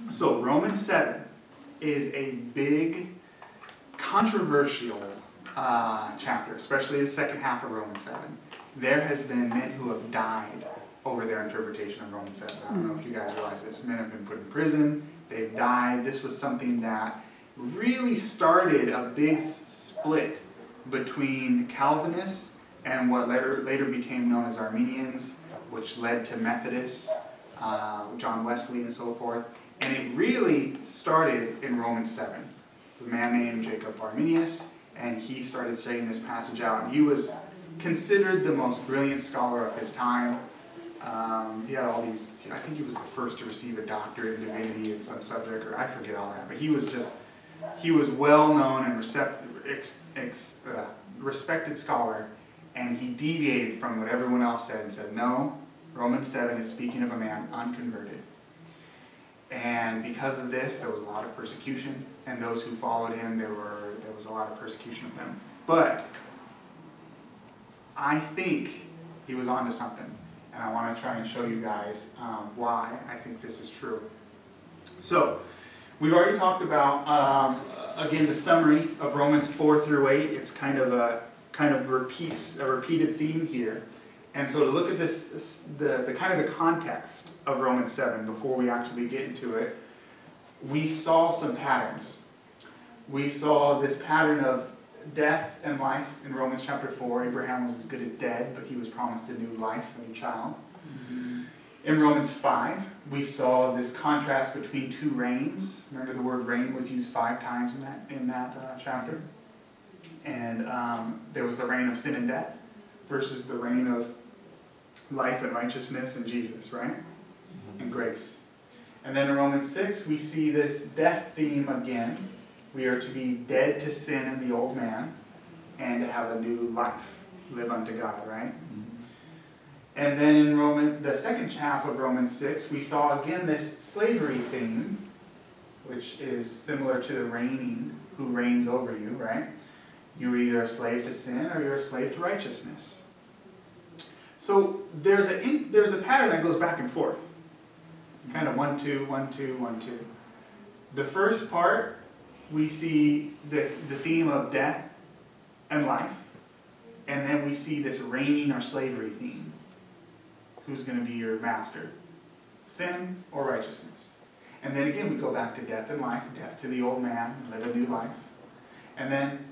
So Romans 7 is a big, controversial chapter, especially the second half of Romans 7. There has been men who have died over their interpretation of Romans 7. I don't know if you guys realize this. Men have been put in prison. They've died. This was something that really started a big split between Calvinists and what later became known as Arminians, which led to Methodists, John Wesley and so forth. And it really started in Romans 7. There's a man named Jacob Arminius, and he started studying this passage out. And he was considered the most brilliant scholar of his time. He had all these, I think he was the first to receive a doctorate in divinity in some subject, or I forget all that. But he was well known and respected scholar, and he deviated from what everyone else said and said, no, Romans 7 is speaking of a man unconverted. And because of this, there was a lot of persecution, and those who followed him, there was a lot of persecution of them. But I think he was onto something, and I want to try and show you guys why I think this is true. So, we've already talked about, again, the summary of Romans 4 through 8. It's kind of repeats a repeated theme here. And so to look at this, the kind of the context of Romans 7 before we actually get into it, we saw some patterns. We saw this pattern of death and life in Romans chapter 4. Abraham was as good as dead, but he was promised a new life, a new child. Mm-hmm. In Romans 5, we saw this contrast between two reigns. Remember, the word reign was used 5 times in that chapter. And there was the reign of sin and death versus the reign of life and righteousness in Jesus, right? And grace. And then in Romans 6, we see this death theme again. We are to be dead to sin and the old man and to have a new life, live unto God, right? And then in the second half of Romans 6, we saw again this slavery theme, which is similar to the reigning, who reigns over you, right? You're either a slave to sin or you're a slave to righteousness. So there's a pattern that goes back and forth. Kind of 1, 2, 1, 2, 1, 2. The first part, we see the theme of death and life. And then we see this reigning or slavery theme. Who's going to be your master? Sin or righteousness? And then again, we go back to death and life. Death to the old man, live a new life. And then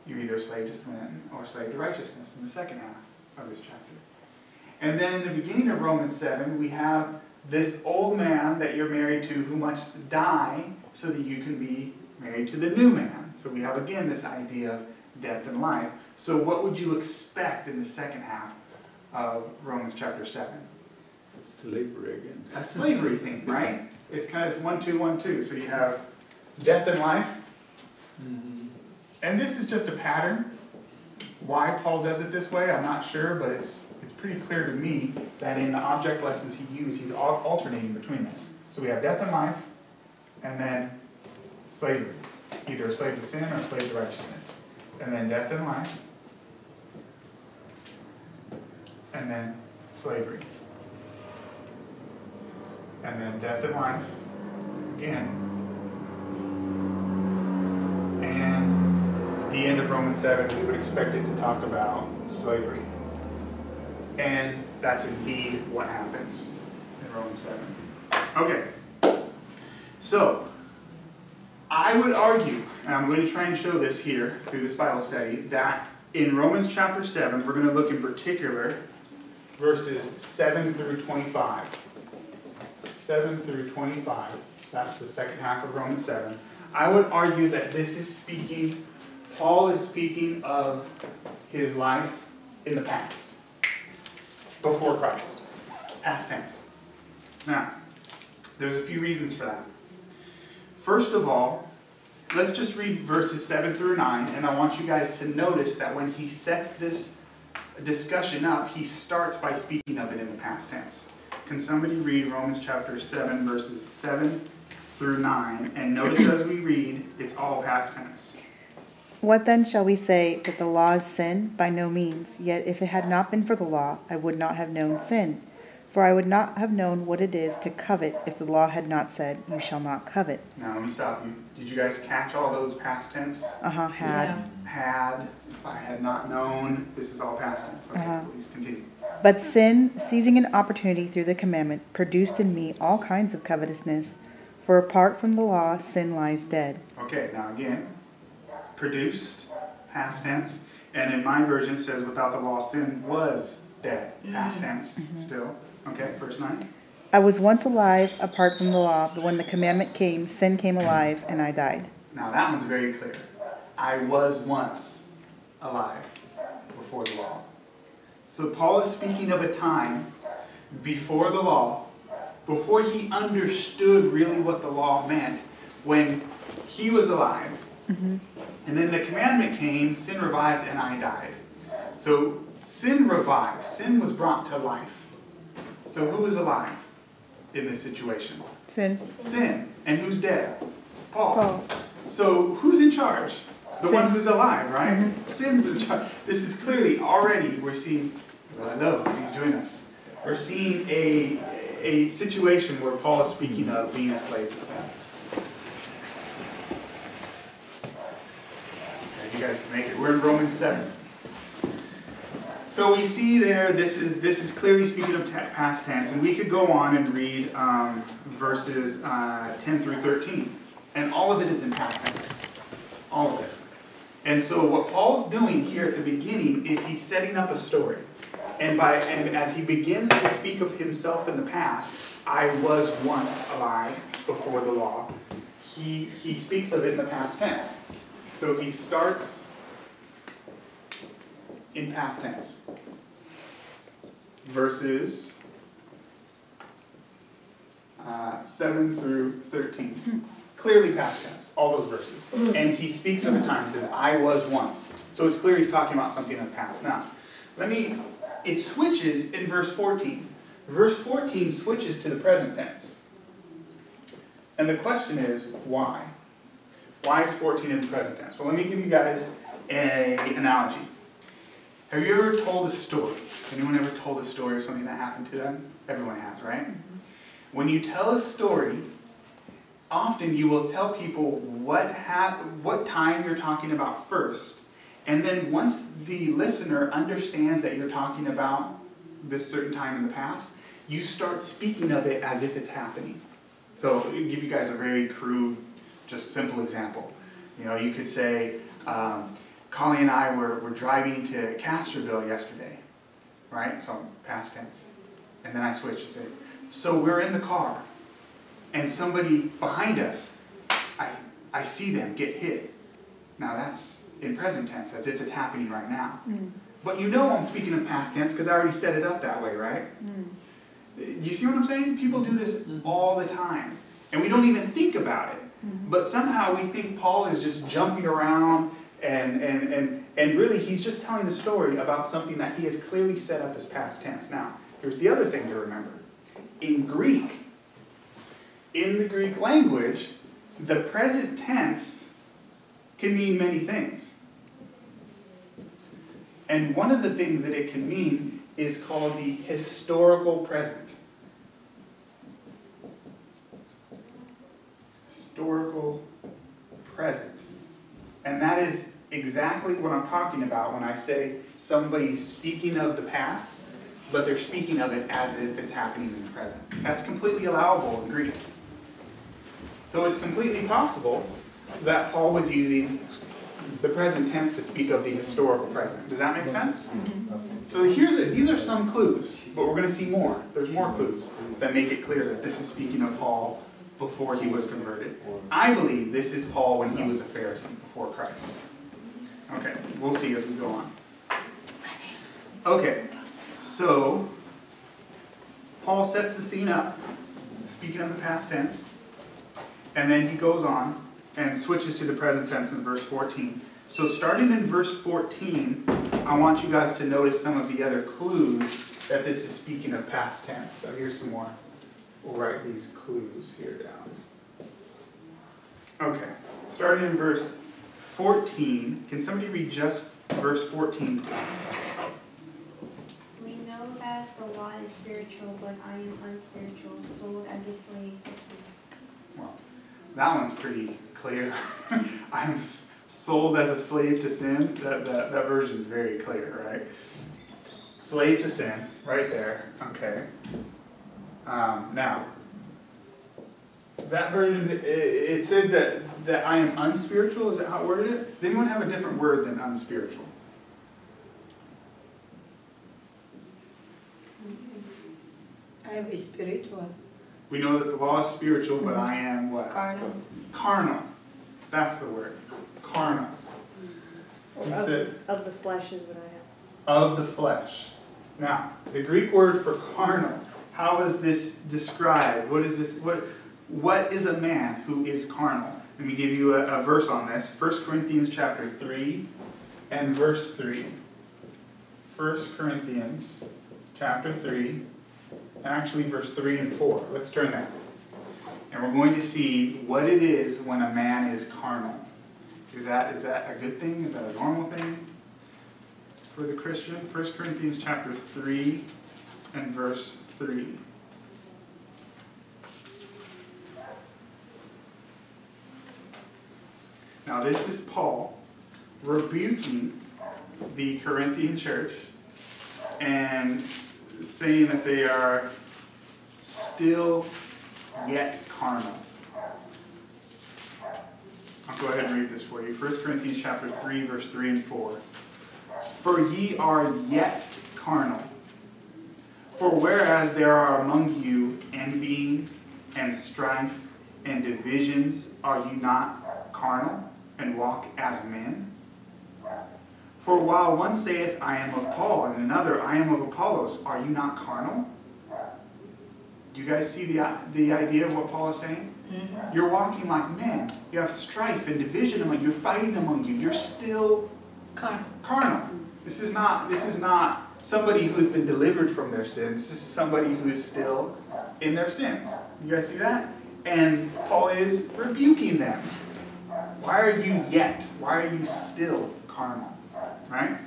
you're either a slave to sin or a slave to righteousness in the second half of this chapter. And then in the beginning of Romans 7, we have this old man that you're married to who must die so that you can be married to the new man. So we have again this idea of death and life. So what would you expect in the second half of Romans chapter 7? Slavery again. A slavery thing, right? It's kind of 1, 2, 1, 2. So you have death and life. Mm-hmm. And this is just a pattern. Why Paul does it this way, I'm not sure, but it's pretty clear to me that in the object lessons he used, he's alternating between this. So we have death and life, and then slavery. Either a slave to sin or a slave to righteousness. And then death and life, and then slavery. And then death and life, again. And the end of Romans 7, we would expect it to talk about slavery. And that's indeed what happens in Romans 7. Okay. So, I would argue, and I'm going to try and show this here through this Bible study, that in Romans chapter 7, we're going to look in particular verses 7 through 25. 7 through 25. That's the second half of Romans 7. I would argue that this is speaking, Paul is speaking of his life in the past. Before Christ. Past tense. Now, there's a few reasons for that. First of all, let's just read verses 7 through 9, and I want you guys to notice that when he sets this discussion up, he starts by speaking of it in the past tense. Can somebody read Romans chapter 7, verses 7 through 9, and notice as we read, it's all past tense. What then shall we say, that the law is sin? By no means. Yet if it had not been for the law, I would not have known sin. For For I would not have known what it is to covet if the law had not said, you shall not covet. Now let me stop you. Did you guys catch all those past tense? Had. Had, if I had not known. This is all past tense. Okay, please continue. But sin, seizing an opportunity through the commandment, produced in me all kinds of covetousness. For apart from the law, sin lies dead. Okay, now again, produced, past tense. And in my version it says, without the law, sin was dead. Past tense still. Okay, verse 9. I was once alive apart from the law, but when the commandment came, sin came alive, and I died. Now that one's very clear. I was once alive before the law. So Paul is speaking of a time before the law, before he understood really what the law meant, when he was alive. And then the commandment came, sin revived, and I died. So sin revived. Sin was brought to life. So who was alive in this situation? Sin. Sin. And who's dead? Paul. Paul. So who's in charge? The Sin. one who's alive, right? Sin's in charge. This is clearly already, we're seeing, well, I know he's doing us. We're seeing a situation where Paul is speaking of being a slave to sin. Okay, you guys can make it. We're in Romans 7. So we see there, this is clearly speaking of past tense, and we could go on and read verses 10 through 13. And all of it is in past tense. All of it. And so what Paul's doing here at the beginning is he's setting up a story. And as he begins to speak of himself in the past, I was once alive before the law, he speaks of it in the past tense. So he starts in past tense. Verses 7 through 13. Clearly past tense, all those verses. And he speaks of a time, he says, I was once. So it's clear he's talking about something in the past. Now, it switches in verse 14. Verse 14 switches to the present tense. And the question is, why? Why is 14 in the present tense? Well, let me give you guys an analogy. Have you ever told a story? Anyone ever told a story of something that happened to them? Everyone has, right? When you tell a story, often you will tell people what time you're talking about first. And then once the listener understands that you're talking about this certain time in the past, you start speaking of it as if it's happening. So I'll give you guys a very crude, just simple example. You know, you could say, Collie and I were driving to Castroville yesterday, right? So past tense. And then I switch and say, so we're in the car, and somebody behind us, I see them get hit. Now that's in present tense, as if it's happening right now. But you know I'm speaking of past tense because I already set it up that way, right? You see what I'm saying? People do this all the time. And we don't even think about it. But somehow we think Paul is just jumping around and really he's just telling the story about something that he has clearly set up as past tense. Now, here's the other thing to remember. In the Greek language, the present tense can mean many things. And one of the things that it can mean is called the historical present. Historical present. And that is exactly what I'm talking about when I say somebody's speaking of the past, but they're speaking of it as if it's happening in the present. That's completely allowable in Greek. So it's completely possible that Paul was using the present tense to speak of the historical present. Does that make sense? So these are some clues, but we're going to see more. There's more clues that make it clear that this is speaking of Paul before he was converted. I believe this is Paul when he was a Pharisee before Christ. Okay, we'll see as we go on. Okay, so Paul sets the scene up, speaking of the past tense, and then he goes on and switches to the present tense in verse 14. So starting in verse 14, I want you guys to notice some of the other clues that this is speaking of past tense. So here's some more. We'll write these clues here down. Okay, starting in verse 14. Can somebody read just verse 14, please? We know that the law I is spiritual, but I am unspiritual, sold as a slave to sin. Well, that one's pretty clear. I'm sold as a slave to sin. That version's very clear, right? Slave to sin, right there. Okay. Now, that version, it said that I am unspiritual. Is that how it worded it? Does anyone have a different word than unspiritual? I am spiritual. We know that the law is spiritual, but I am what? Carnal. Carnal. That's the word. Carnal. He said, Of the flesh is what I have. of the flesh. Now, the Greek word for carnal, how is this described? What is this? What is a man who is carnal? Let me give you a verse on this. 1 Corinthians chapter 3 and verse 3. 1 Corinthians chapter 3, and actually verse 3 and 4. Let's turn there. And we're going to see what it is when a man is carnal. Is that a good thing? Is that a normal thing for the Christian? 1 Corinthians chapter 3 and verse 3. Now this is Paul rebuking the Corinthian church and saying that they are still yet carnal. I'll go ahead and read this for you. 1 Corinthians chapter 3, verse 3 and 4. For ye are yet carnal. For whereas there are among you envying and strife and divisions, are you not carnal and walk as men? For while one saith, I am of Paul, and another, I am of Apollos, are you not carnal? Do you guys see the idea of what Paul is saying? Mm-hmm. You're walking like men. You have strife and division among you. You're fighting among you. You're still carnal. This is not somebody who's been delivered from their sins. This is somebody who is still in their sins. You guys see that? And Paul is rebuking them. Why are you yet? Why are you still carnal? Right?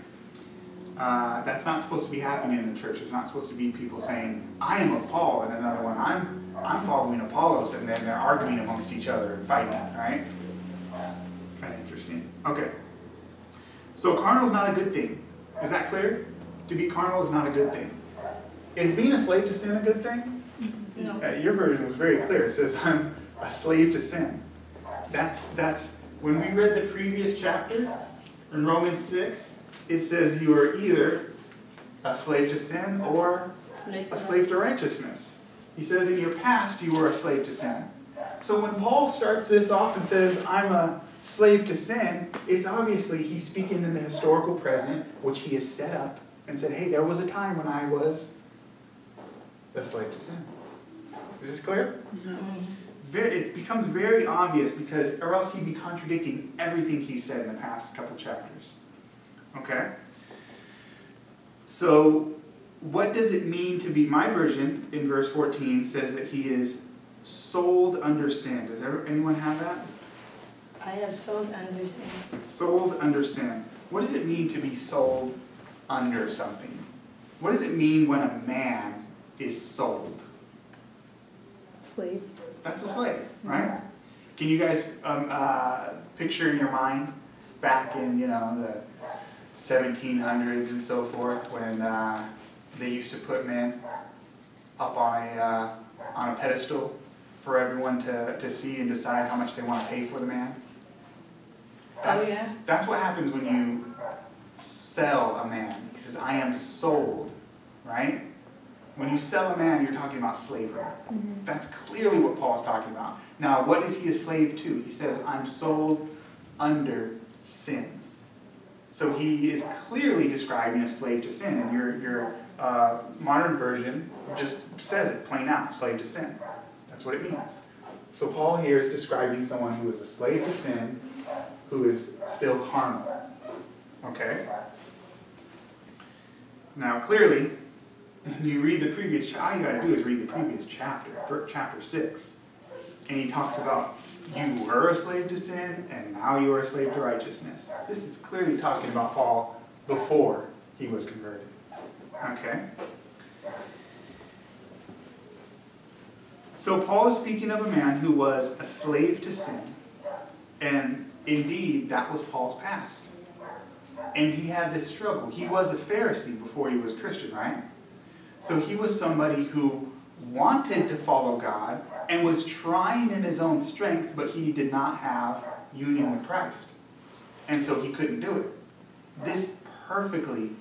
That's not supposed to be happening in the church. There's not supposed to be people saying, I am of Paul, and another one, I'm following Apollos, and then they're arguing amongst each other and fighting, right? Kind of interesting. Okay. So carnal is not a good thing. Is that clear? To be carnal is not a good thing. Is being a slave to sin a good thing? No. Your version was very clear. It says, I'm a slave to sin. That's when we read the previous chapter, in Romans 6, it says you are either a slave to sin or a slave to righteousness. He says in your past you were a slave to sin. So when Paul starts this off and says, I'm a slave to sin, it's obviously he's speaking in the historical present, which he has set up and said, hey, there was a time when I was a slave to sin. Is this clear? Mm-hmm. It becomes very obvious because, or else he'd be contradicting everything he said in the past couple chapters. Okay? So, what does it mean to be, my version in verse 14 says that he is sold under sin. Does anyone have that? I am sold under sin. Sold under sin. What does it mean to be sold under something? What does it mean when a man is sold? Slave. That's a slave, right? Can you guys picture in your mind back in, the 1700s and so forth when they used to put men up on a pedestal for everyone to see and decide how much they want to pay for the man? That's what happens when you sell a man. He says, I am sold, right? When you sell a man, you're talking about slavery. Mm-hmm. That's clearly what Paul's talking about. Now, what is he a slave to? He says, I'm sold under sin. So he is clearly describing a slave to sin. And your modern version just says it plain out, slave to sin. That's what it means. So Paul here is describing someone who is a slave to sin, who is still carnal. Okay? Now, clearly, you read the previous, all you got to do is read the previous chapter, chapter 6. And he talks about you were a slave to sin, and now you are a slave to righteousness. This is clearly talking about Paul before he was converted. Okay? So Paul is speaking of a man who was a slave to sin. And indeed, that was Paul's past. And he had this struggle. He was a Pharisee before he was a Christian, right? So he was somebody who wanted to follow God and was trying in his own strength, but he did not have union with Christ. And so he couldn't do it. This perfectly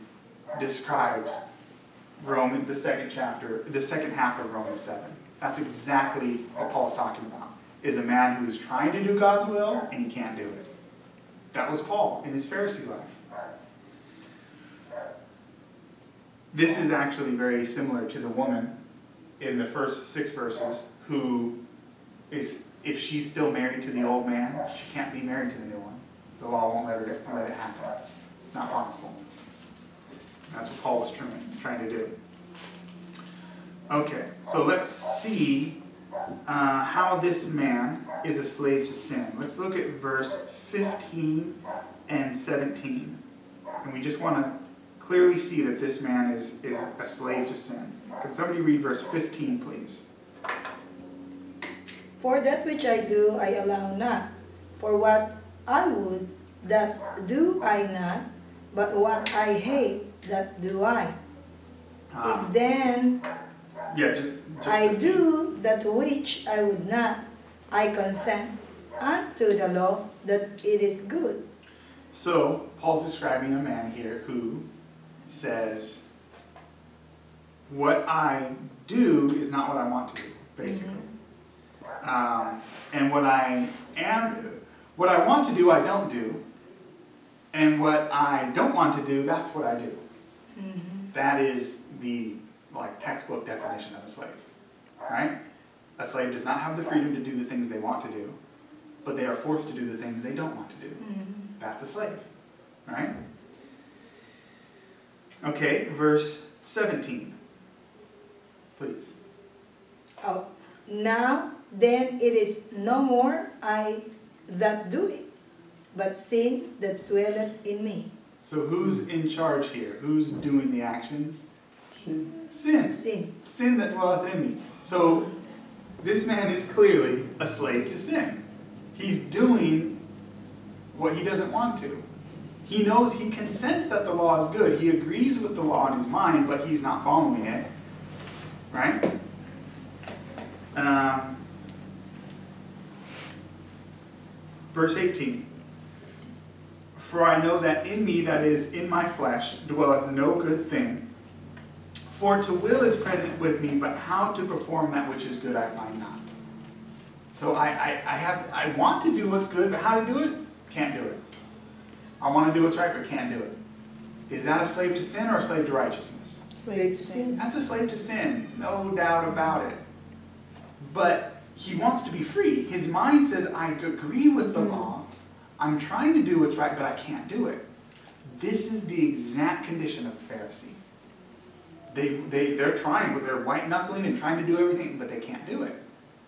describes the second half of Romans 7. That's exactly what Paul's talking about. Is a man who is trying to do God's will and he can't do it. That was Paul in his Pharisee life. This is actually very similar to the woman in the first 6 verses who is, if she's still married to the old man, she can't be married to the new one. The law won't let it happen. It's not possible. That's what Paul was trying to do. Okay, so let's see how this man is a slave to sin. Let's look at verse 15 and 17. And we just want to clearly see that this man is a slave to sin. Can somebody read verse 15, please? For that which I do, I allow not. For what I would, that do I not. But what I hate, that do I. If then just I 15. do that which I would not, I consent unto the law that it is good. So, Paul's describing a man here who says, what I do is not what I want to do, basically. And what I want to do, I don't do. And what I don't want to do, that's what I do. That is the textbook definition of a slave, right? A slave does not have the freedom to do the things they want to do, but they are forced to do the things they don't want to do. That's a slave, right? Okay, verse 17, please. Oh, now then it is no more I that do it, but sin that dwelleth in me. So who's in charge here? Who's doing the actions? Sin. Sin. Sin that dwelleth in me. So this man is clearly a slave to sin. He's doing what he doesn't want to. He knows, he consents that the law is good. He agrees with the law in his mind, but he's not following it. Right? Verse 18. For I know that in me, that is, in my flesh, dwelleth no good thing. For to will is present with me, but how to perform that which is good I find not. So I want to do what's good, but how to do it? Can't do it. I want to do what's right, but can't do it. Is that a slave to sin or a slave to righteousness? Slave to sin. That's a slave to sin, no doubt about it. But he wants to be free. His mind says, I agree with the law. I'm trying to do what's right, but I can't do it. This is the exact condition of a Pharisee. They're trying, but they're white-knuckling and trying to do everything, but they can't do it.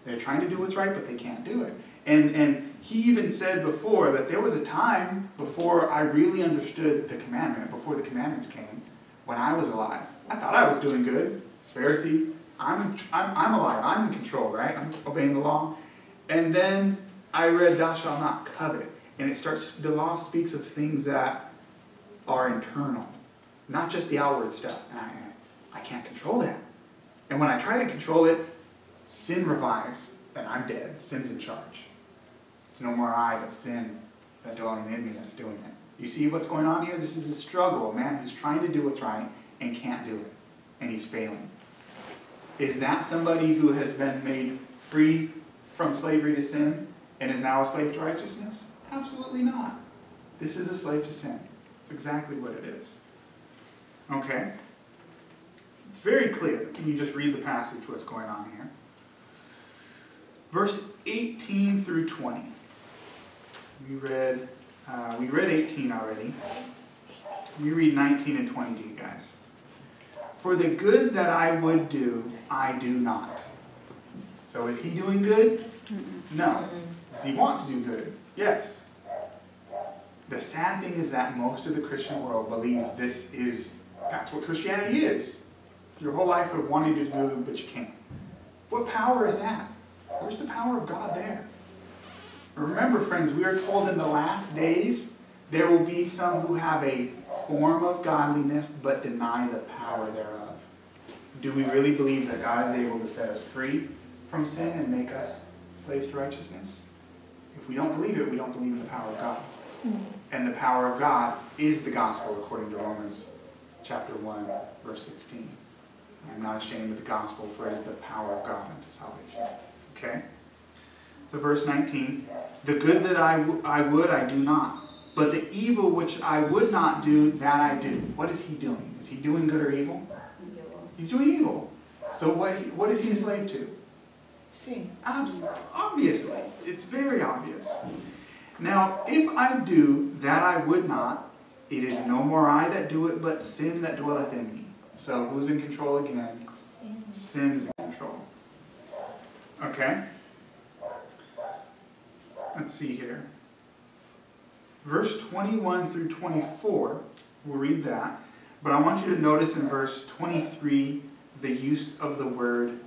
They're trying to do what's right, but they can't do it. And he even said before that there was a time before I really understood the commandment, before the commandments came, when I was alive. I thought I was doing good. Pharisee, I'm alive. I'm in control, right? I'm obeying the law. And then I read, thou shalt not covet. And the law speaks of things that are internal, not just the outward stuff. And I can't control that. And when I try to control it, sin revives, and I'm dead. Sin's in charge. It's no more I, but sin that dwelling in me that's doing it. You see what's going on here? This is a struggle. A man who's trying to do what's right and can't do it. And he's failing. Is that somebody who has been made free from slavery to sin and is now a slave to righteousness? Absolutely not. This is a slave to sin. It's exactly what it is. Okay? It's very clear. Can you just read the passage, what's going on here? Verse 18 through 20. We read 18 already. We read 19 and 20 to you guys. For the good that I would do, I do not. So is he doing good? No. Does he want to do good? Yes. The sad thing is that most of the Christian world believes that's what Christianity is. Your whole life of wanting to do good, but you can't. What power is that? Where's the power of God there? Remember, friends, we are told in the last days there will be some who have a form of godliness but deny the power thereof. Do we really believe that God is able to set us free from sin and make us slaves to righteousness? If we don't believe it, we don't believe in the power of God. And the power of God is the gospel, according to Romans chapter 1, verse 16. I am not ashamed of the gospel, for it is the power of God unto salvation. Okay? So verse 19, the good that I would, I do not. But the evil which I would not do, that I do. What is he doing? Is he doing good or evil? He's doing evil. So what is he a slave to? Sin. Obviously. It's very obvious. Now, if I do that I would not, it is no more I that do it, but sin that dwelleth in me. So who's in control again? Sin. Sin's in control. Okay? Let's see here. Verse 21 through 24, we'll read that. But I want you to notice in verse 23 the use of the word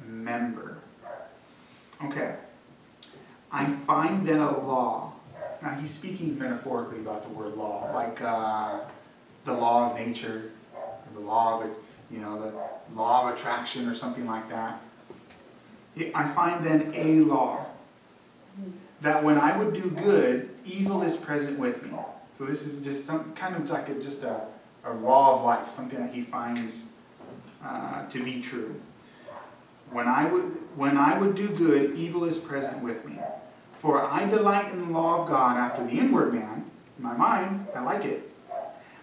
member. Okay. I find then a law. Now he's speaking metaphorically about the word law, like the law of nature, or the law of the law of attraction, or something like that. I find then a law, that when I would do good, evil is present with me. So this is just some kind of like a law of life, something that he finds to be true. When I would do good, evil is present with me. For I delight in the law of God after the inward man. In my mind, I like it.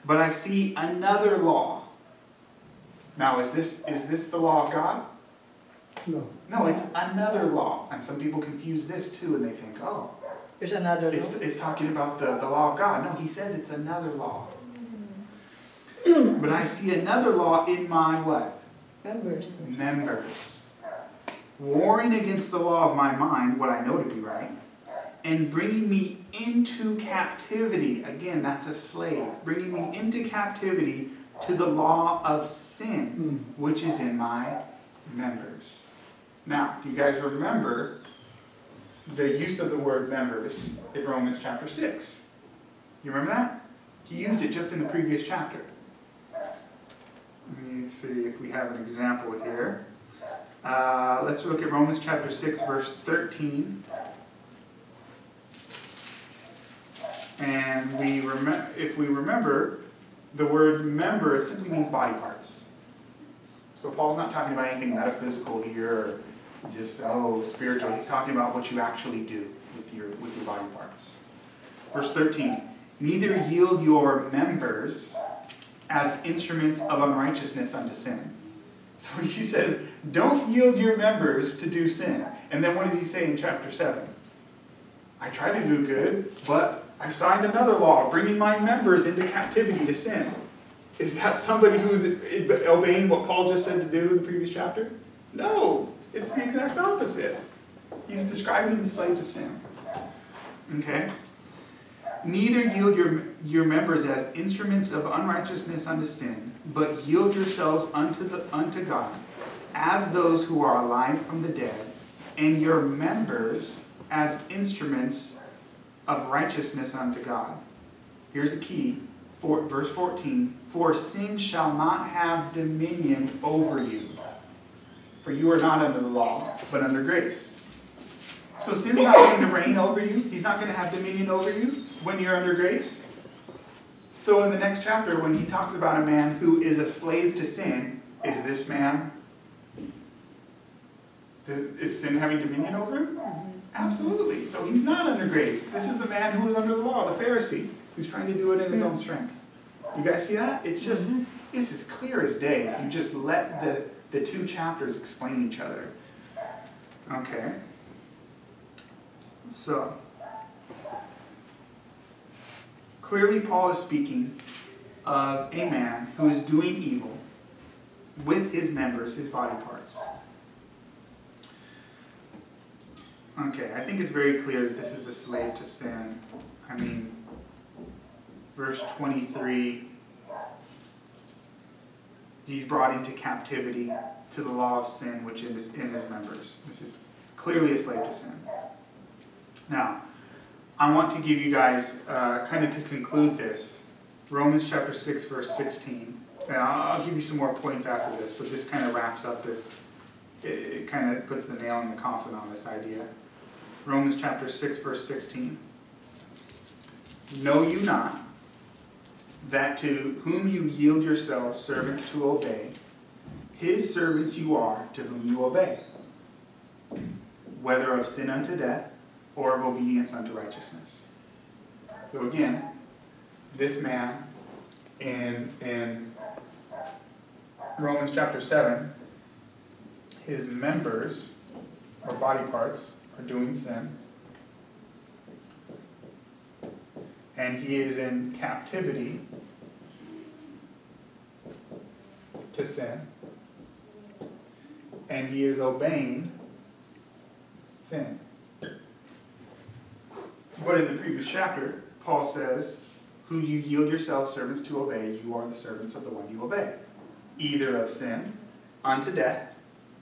But I see another law. Now, is this the law of God? No. No, it's another law. And some people confuse this too, and they think, oh, There's another law. it's talking about the law of God. No, he says it's another law. But I see another law in my what? Members. Warring against the law of my mind, what I know to be right, and bringing me into captivity. Again, that's a slave. Bringing me into captivity to the law of sin, which is in my members. Now, do you guys remember the use of the word members in Romans chapter 6? You remember that? He used it just in the previous chapter. Let me see if we have an example here. Let's look at Romans chapter 6, verse 13. And if we remember, the word member simply means body parts. So Paul's not talking about anything metaphysical here, or just, spiritual. He's talking about what you actually do with your body parts. Verse 13, neither yield your members as instruments of unrighteousness unto sin. So he says, don't yield your members to do sin. And then what does he say in chapter 7? I try to do good, but I signed another law, bringing my members into captivity to sin. Is that somebody who's obeying what Paul just said to do in the previous chapter? No, it's the exact opposite. He's describing the slave to sin. Okay? Neither yield your members as instruments of unrighteousness unto sin, but yield yourselves unto God, as those who are alive from the dead, and your members as instruments of righteousness unto God. Here's the key, verse 14, for sin shall not have dominion over you, for you are not under the law, but under grace. So sin's not going to reign over you. He's not going to have dominion over you when you're under grace. So in the next chapter, when he talks about a man who is a slave to sin, is this man, is sin having dominion over him? Absolutely. So he's not under grace. This is the man who was under the law, the Pharisee, who's trying to do it in his own strength. You guys see that? It's just, it's as clear as day if you just let the two chapters explain each other. Okay. So, clearly Paul is speaking of a man who is doing evil with his members, his body parts. Okay, I think it's very clear that this is a slave to sin. I mean, verse 23, he's brought into captivity to the law of sin which is in his members. This is clearly a slave to sin. Now, I want to give you guys, kind of to conclude this, Romans chapter 6, verse 16. And I'll give you some more points after this, but this kind of wraps up this, it kind of puts the nail in the coffin on this idea. Romans chapter 6, verse 16. Know you not that to whom you yield yourselves servants to obey, his servants you are to whom you obey, whether of sin unto death or of obedience unto righteousness. So again, this man in Romans chapter 7, his members, or body parts, are doing sin. And he is in captivity to sin. And he is obeying sin. But in the previous chapter, Paul says, who you yield yourselves servants to obey, you are the servants of the one you obey, either of sin unto death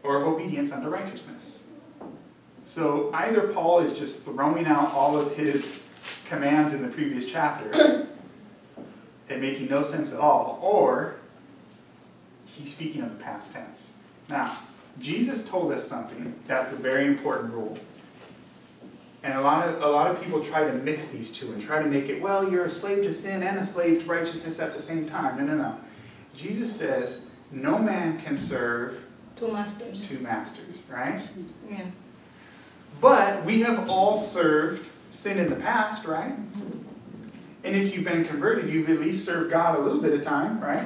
or of obedience unto righteousness. So either Paul is just throwing out all of his commands in the previous chapter and making no sense at all, or he's speaking of the past tense. Now, Jesus told us something that's a very important rule. And a lot of people try to mix these two and try to make it, well, you're a slave to sin and a slave to righteousness at the same time. No. Jesus says, no man can serve Two masters, right? Yeah. But we have all served sin in the past, right? And if you've been converted, you've at least served God a little bit of time, right?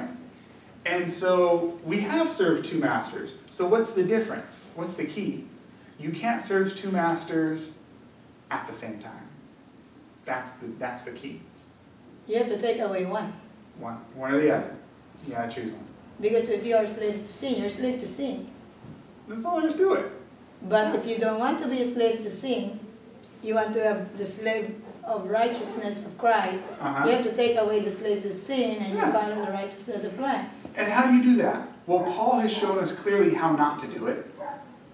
And so we have served two masters. So what's the difference? What's the key? You can't serve two masters at the same time. That's the key. You have to take away one. One or the other. You gotta choose one. Because if you are a slave to sin, you're a slave to sin. That's all there is to it. But if you don't want to be a slave to sin, you want to have the slave of righteousness of Christ, you have to take away the slave to sin and you follow the righteousness of Christ. And how do you do that? Well, Paul has shown us clearly how not to do it.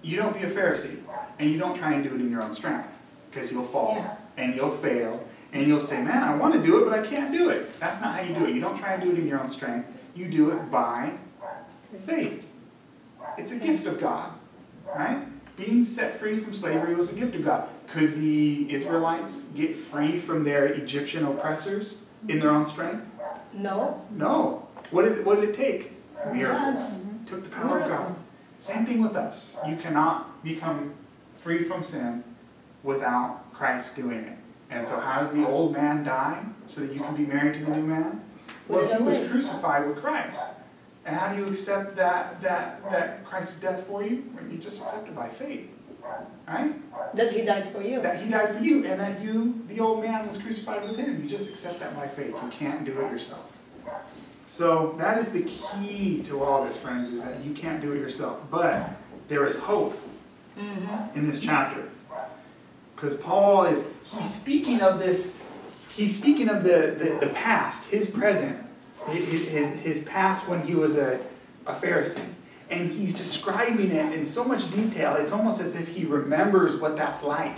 You don't be a Pharisee, and you don't try and do it in your own strength, because you'll fall, and you'll fail, and you'll say, man, I want to do it, but I can't do it. That's not how you do it. You don't try and do it in your own strength. You do it by faith. It's a gift of God, right? Being set free from slavery was a gift of God. Could the Israelites get free from their Egyptian oppressors in their own strength? No. No. What did it take? Miracles. It took the power of God. Same thing with us. You cannot become free from sin without Christ doing it. And so how does the old man die so that you can be married to the new man? Well, he was crucified with Christ. And how do you accept that Christ's death for you? Well, you just accept it by faith. Right? That he died for you. That he died for you, and that you, the old man, was crucified with him. You just accept that by faith. You can't do it yourself. So that is the key to all this, friends, is that you can't do it yourself. But there is hope in this chapter. Because Paul he's speaking of this, he's speaking of the past, his present, his past when he was a Pharisee. And he's describing it in so much detail, it's almost as if he remembers what that's like.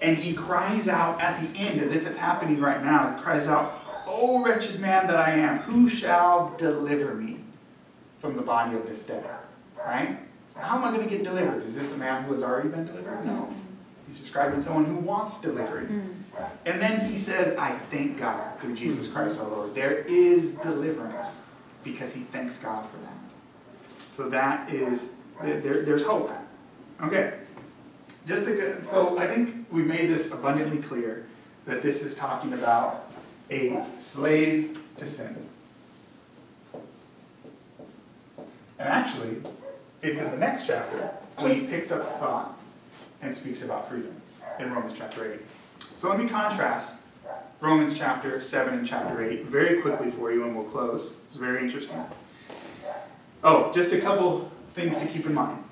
And he cries out at the end, as if it's happening right now, he cries out, "O wretched man that I am, who shall deliver me from the body of this death?" Right? How am I going to get delivered? Is this a man who has already been delivered? No. He's describing someone who wants delivery. And then he says, I thank God through Jesus Christ our Lord. There is deliverance because he thanks God for that. So that is, there's hope. Okay. So I think we made this abundantly clear that this is talking about a slave to sin. And actually, it's in the next chapter when he picks up the thought and speaks about freedom in Romans chapter 8. So let me contrast Romans chapter 7 and chapter 8 very quickly for you, and we'll close. It's very interesting. Oh, just a couple things to keep in mind.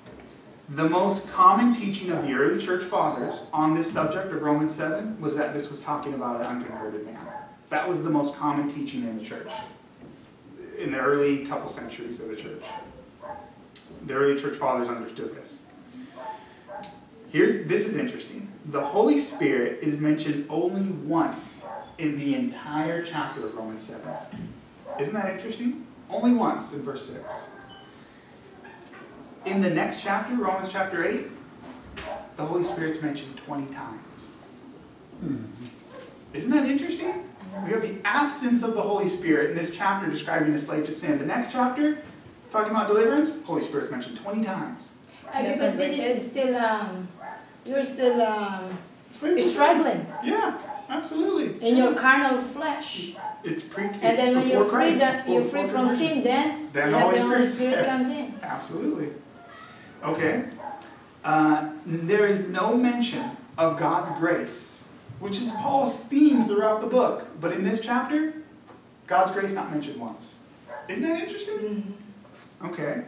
The most common teaching of the early church fathers on this subject of Romans 7 was that this was talking about an unconverted man. That was the most common teaching in the church. in the early couple centuries of the church. The early church fathers understood this. This is interesting. The Holy Spirit is mentioned only once in the entire chapter of Romans 7. Isn't that interesting? Only once in verse 6. In the next chapter, Romans chapter 8, the Holy Spirit's mentioned 20 times. Isn't that interesting? We have the absence of the Holy Spirit in this chapter describing the slave to sin. The next chapter, talking about deliverance, Holy Spirit's mentioned 20 times. Because this is still, you're still Slave struggling Yeah, absolutely. in your carnal flesh. It's And then when you're free, you're free from sin, then the the Holy Holy Spirit's Spirit there. comes in. Absolutely. Okay. There is no mention of God's grace, which is Paul's theme throughout the book. But in this chapter, God's grace not mentioned once. Isn't that interesting? Okay.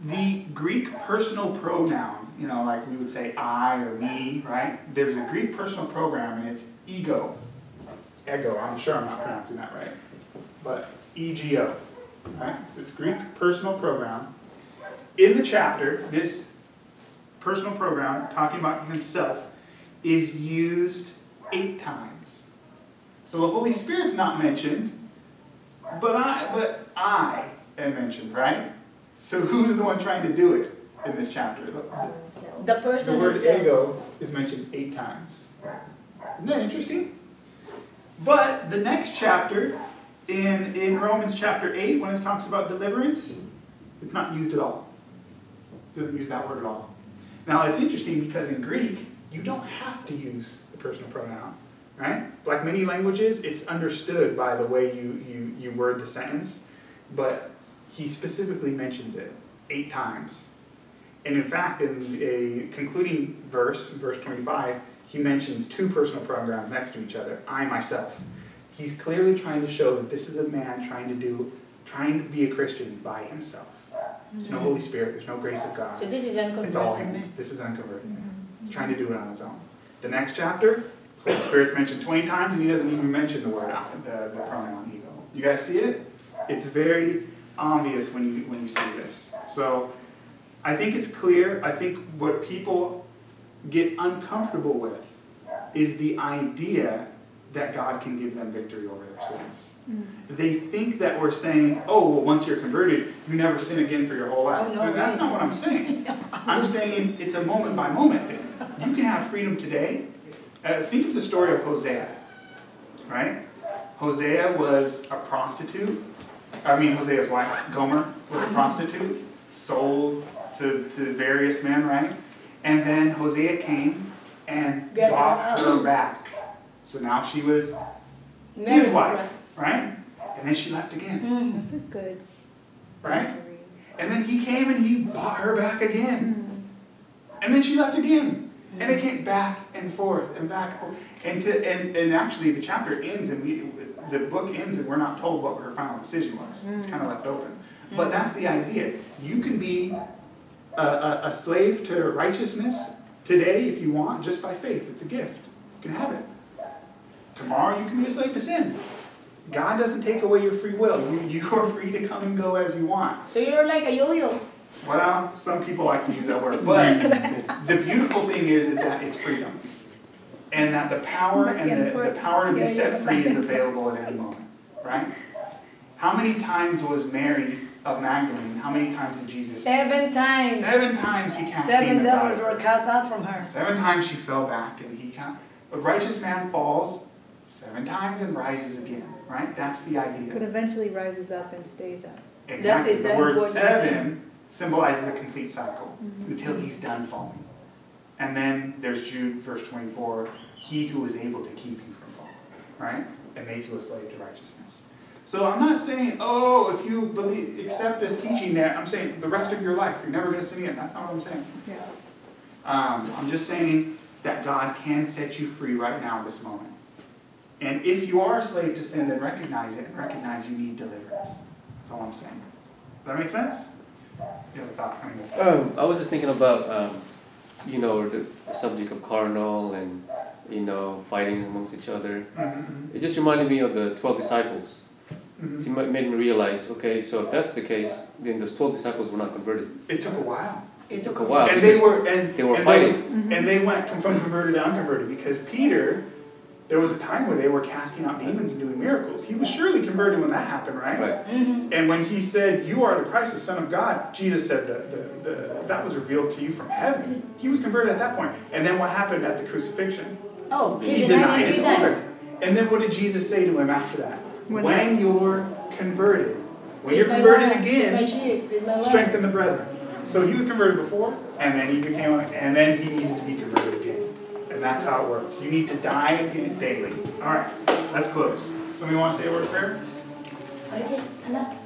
The Greek personal pronoun, like we would say I or me, right? There's a Greek personal pronoun and it's ego. Ego, I'm sure I'm not pronouncing that right. But E-G-O, right? So it's Greek personal pronoun. In the chapter, this personal pronoun, talking about himself, is used 8 times. So the Holy Spirit's not mentioned, but I am mentioned, right? So who's the one trying to do it in this chapter? The person The word himself. ego is mentioned 8 times. Isn't that interesting? But the next chapter, in Romans chapter 8, when it talks about deliverance, it's not used at all. It doesn't use that word at all. Now it's interesting because in Greek, you don't have to use the personal pronoun, right? Like many languages, it's understood by the way you word the sentence, but he specifically mentions it 8 times. And in fact, in a concluding verse, verse 25, he mentions 2 personal pronouns next to each other, I, myself. He's clearly trying to show that this is a man trying to be a Christian by himself. There's no Holy Spirit, there's no grace of God. So this is unconverted. It's all him. This is unconverted man. He's trying to do it on his own. The next chapter, the Holy Spirit's mentioned 20 times and he doesn't even mention the word the pronoun ego. You guys see it? It's very obvious when you see this. So I think it's clear. I think what people get uncomfortable with is the idea that God can give them victory over their sins. They think that we're saying, oh, well, once you're converted, you never sin again for your whole life. Oh, no, That's not what I'm saying. I'm saying it's a moment-by-moment thing. You can have freedom today. Think of the story of Hosea, right? Hosea was a prostitute. Hosea's wife, Gomer, was a prostitute, sold to various men, right? And then Hosea came and bought her back. So now she was his wife, right? And then she left again. That's a good. Right? And then he came and he bought her back again. And then she left again. And it came back and forth and back and forth. And actually the chapter ends and the book ends and we're not told what her final decision was. It's kind of left open. But that's the idea. You can be a slave to righteousness today if you want, just by faith. It's a gift. You can have it. Tomorrow you can be a slave to sin. God doesn't take away your free will. You are free to come and go as you want. So you're like a yo-yo. Well, some people like to use that word. But the beautiful thing is that it's freedom. And that the power the power to be set free is available at any moment. Right? How many times was Mary of Magdalene? How many times did Jesus? 7 times. 7 times he cast 7 demons out devils of were her. cast out from her. 7 times she fell back and he cast. A righteous man falls 7 times and rises again. Right? That's the idea. But eventually rises up and stays up. Exactly. That is the the word important 7 symbolizes a complete cycle until he's done falling. And then there's Jude, verse 24, he who is able to keep you from falling, right? And make you a slave to righteousness. So I'm not saying, oh, if you accept this teaching that, I'm saying the rest of your life, you're never going to sin again. That's not what I'm saying. Yeah. I'm just saying that God can set you free right now, this moment. And if you are a slave to sin, then recognize it and recognize you need deliverance. That's all I'm saying. Does that make sense? You have a thought? I was just thinking about, the subject of carnal and, fighting amongst each other. It just reminded me of the 12 disciples. Mhm. He made me realize, okay, so if that's the case, then those 12 disciples were not converted. It took a while. It took a while. And they because were, and they were and fighting. there was- and they went from converted to unconverted because Peter, there was a time where they were casting out demons and doing miracles. He was surely converted when that happened, right? Right. Mhm. And when he said, "You are the Christ, the Son of God," Jesus said that was revealed to you from heaven. He was converted at that point. And then what happened at the crucifixion? Oh, He denied his Lord. And then what did Jesus say to him after that? When you're converted, when you're converted again, strengthen the brethren. So he was converted before, and then he became, and then he needed to be converted again. And that's how it works. You need to die again daily. All right, let's close. Somebody want to say a word of prayer? What is this? Anak?